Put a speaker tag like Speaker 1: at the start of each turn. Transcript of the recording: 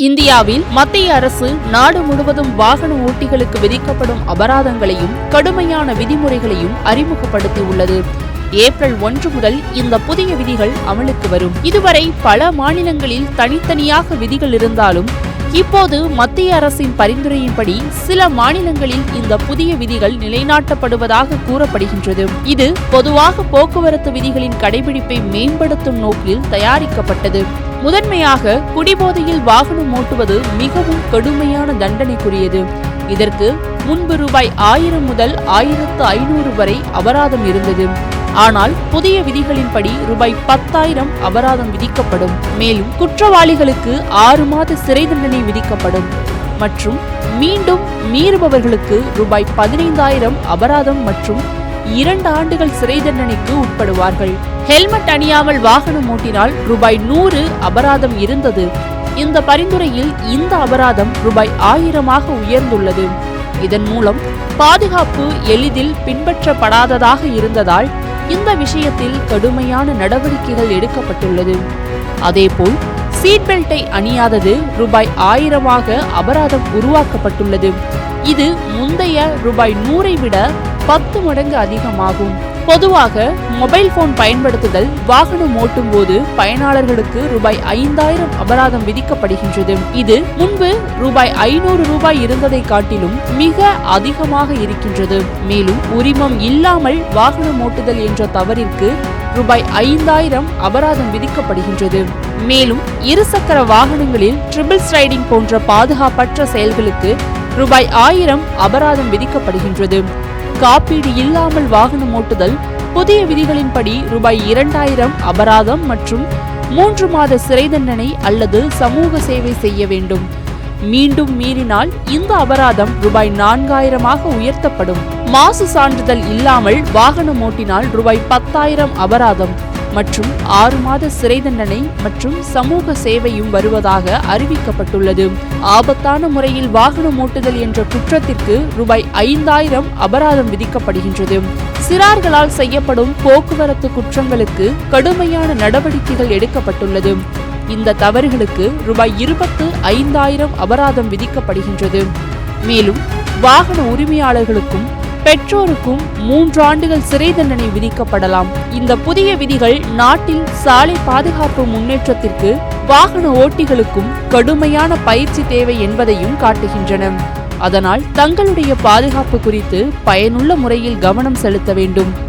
Speaker 1: இந்தியாவில் மத்திய அரசு நாடு முழுவதும் வாகன ஓட்டிகளுக்கு விதிக்கப்படும் அபராதங்களையும் கடுமையான விதிமுறைகளையும் அறிமுகப்படுத்தியுள்ளது. ஏப்ரல் 1 முதல் இந்த புதிய விதிகள் அமலுக்கு வரும். இதுவரை பல மாநிலங்களில் தனித்தனியாக விதிகள் இருந்தாலும் இப்போது மத்திய அரசின் பரிந்துரையின்படி சில மாநிலங்களில் இந்த புதிய விதிகள் நிலைநாட்டப்படுவதாக கூறப்படுகின்றது. இது பொதுவாக போக்குவரத்து விதிகளின் கடைபிடிப்பை மேம்படுத்தும் நோக்கில் தயாரிக்கப்பட்டது. முதன்மையாக குடிபோதையில் வாகனம் ஓட்டுவது மிகவும் கடுமையான தண்டனைக்குரியது. இதற்கு முன்பு ரூபாய் 1000 முதல் 1500 வரை அபராதம் இருந்தது. ஆனால் புதிய விதிகளின்படி ரூபாய் 10,000 அபராதம் விதிக்கப்படும். மேலும் குற்றவாளிகளுக்கு 6 மாத சிறை தண்டனை விதிக்கப்படும் மற்றும் மீண்டும் மீறுபவர்களுக்கு ரூபாய் 15,000 அபராதம் மற்றும் 2 ஆண்டுகள் சிறை தண்டனைக்கு உட்படுவார்கள். ஹெல்மெட் அணியாமல் வாகனம் ஓட்டினால் ரூபாய் 100 அபராதம் இருந்தது. இந்த பரிந்துரையில் இந்த அபராதம் ரூபாய் 1000 உயர்ந்துள்ளது. இதன் மூலம் பாதுகாப்பு எளிதில் பின்பற்றப்படாததாக இருந்ததால் இந்த விஷயத்தில் கடுமையான நடவடிக்கைகள் எடுக்கப்பட்டுள்ளது. அதேபோல் சீட் பெல்ட்டை அணியாதது ரூபாய் 1000 அபராதம் உருவாக்கப்பட்டுள்ளது. இது முந்தைய ரூபாய் 100 விட 10 மடங்கு அதிகமாகும். பொதுவாக மொபைல் போன் பயன்படுத்துதல் வாகனம் ஓட்டும் போது பயனாளர்களுக்கு ரூபாய் 5,000 அபராதம் விதிக்கப்படுகின்றது. இது முன்பு ரூபாய் 500 இருந்ததை காட்டிலும் மிக அதிகமாக இருக்கின்றது. மேலும் உரிமம் இல்லாமல் வாகனம் ஓட்டுதல் என்ற தவறிற்கு ரூபாய் 5,000 அபராதம் விதிக்கப்படுகின்றது. மேலும் இருசக்கர வாகனங்களில் ட்ரிபிள் ஸ்லைடிங் போன்ற பாதுகாப்பற்ற செயல்களுக்கு ரூபாய் 1000 அபராதம் விதிக்கப்படுகின்றது. காப்பீடு இல்லாமல் வாகனம் ஓட்டுதல் புதிய விதிகளின்படி ரூபாய் 2,000 அபராதம் மற்றும் 3 மாத சிறை தண்டனை அல்லது சமூக சேவை செய்ய வேண்டும். மீண்டும் மீறினால் இந்த அபராதம் ரூபாய் 4,000 உயர்த்தப்படும். மாசு சான்றிதழ் இல்லாமல் வாகனம் ஓட்டினால் ரூபாய் 10,000 அபராதம் மற்றும் 6 மாத சிறை தண்டனை மற்றும் சமூக சேவையும் வருவதாக அறிவிக்கப்பட்டுள்ளது. ஆபத்தான முறையில் வாகனம் ஓட்டுதல் என்ற குற்றத்திற்கு ரூபாய் 5,000 அபராதம் விதிக்கப்படுகின்றது. சிறார்களால் செய்யப்படும் போக்குவரத்து குற்றங்களுக்கு கடுமையான நடவடிக்கைகள் எடுக்கப்பட்டுள்ளது. இந்த தவறுகளுக்கு ரூபாய் 25,000 அபராதம் விதிக்கப்படுகின்றது. மேலும் வாகன உரிமையாளர்களுக்கும் பெற்றோருக்கும் 3 ஆண்டுகள் சிறை தண்டனை விதிக்கப்படலாம். இந்த புதிய விதிகள் நாட்டில் சாலை பாதுகாப்பு முன்னேற்றத்திற்கு வாகன ஓட்டிகளுக்கும் கடுமையான பயிற்சி தேவை என்பதையும் காட்டுகின்றன. அதனால் தங்களுடைய பாதுகாப்பு குறித்து பயனுள்ள முறையில் கவனம் செலுத்த வேண்டும்.